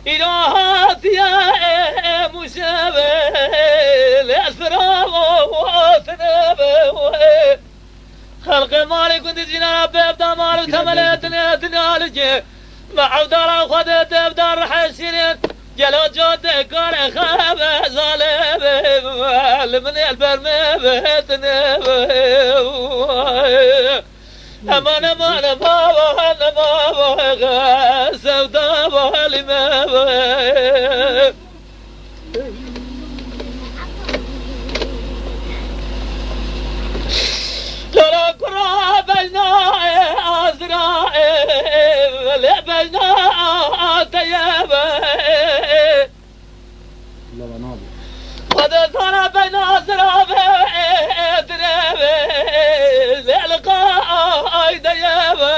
إلهات يا مشابه لأسراب وثنابه خلق مالك كنت جناب بيبدا مالك ثملتنا تنالج مع دار خدت بدار حسين جلو جود كان خاب ظالم من البرم بيتنا امان امان ما سودا بالما لا كرا بينا ازرا لا بينا تيابا قد صار بين ازرا ترابا لقاء ديابا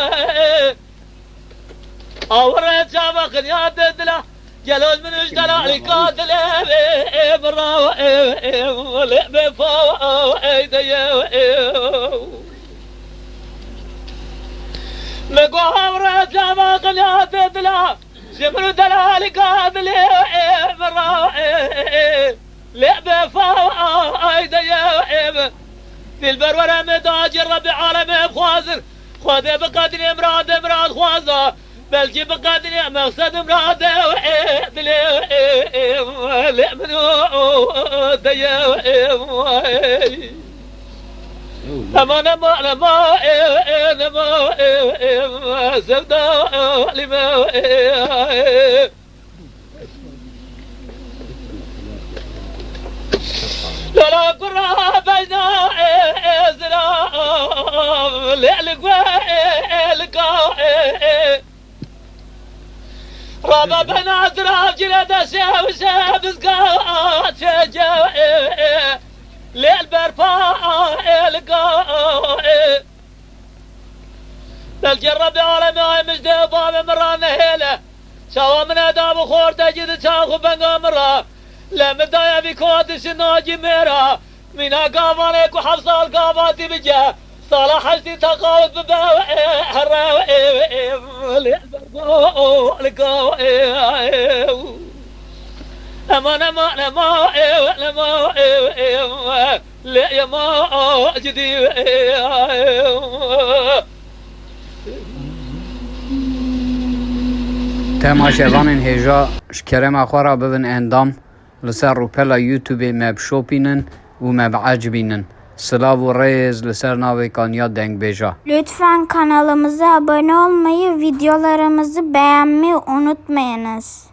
اوريت شافق يا ددلا جلول من اشترى قاتل برا ولا بفوا ايديا مقاورة شافق يا ددلا شمر دلال قاتل برا لا بفوا ايديا في البرورة مداج الربع عالم بخوازر خذ بقدر مراد خوازة بلجي بقدر مقصد مراد لا منو ديا امان امان ما سودا لما لا قرا بينا ازرا لقوا رابا بنا ازرا جلد شاب سقات شجا للبرفا لقوا بالجرب عالمي مجد باب مران هيله سوا من اداب خور تجد تاخو بنغا مرا لم دايا بكوات شناجي ميرا منا قافانيك وحفصة القافاتي بجا صالح حجتي تقاوت بباوئ حراوئ امان امان امان لا يا ما جدي تماشاوان هجا شكرم اخوارا ببن اندام لسر روپلا یوتیوب مب شوپینن و مب عجبینن سلاv و ريز لسر ناوی کانیا دنگ بیجا. Lütfen kanalımıza abone olmayı, videolarımızı beğenmeyi unutmayınız.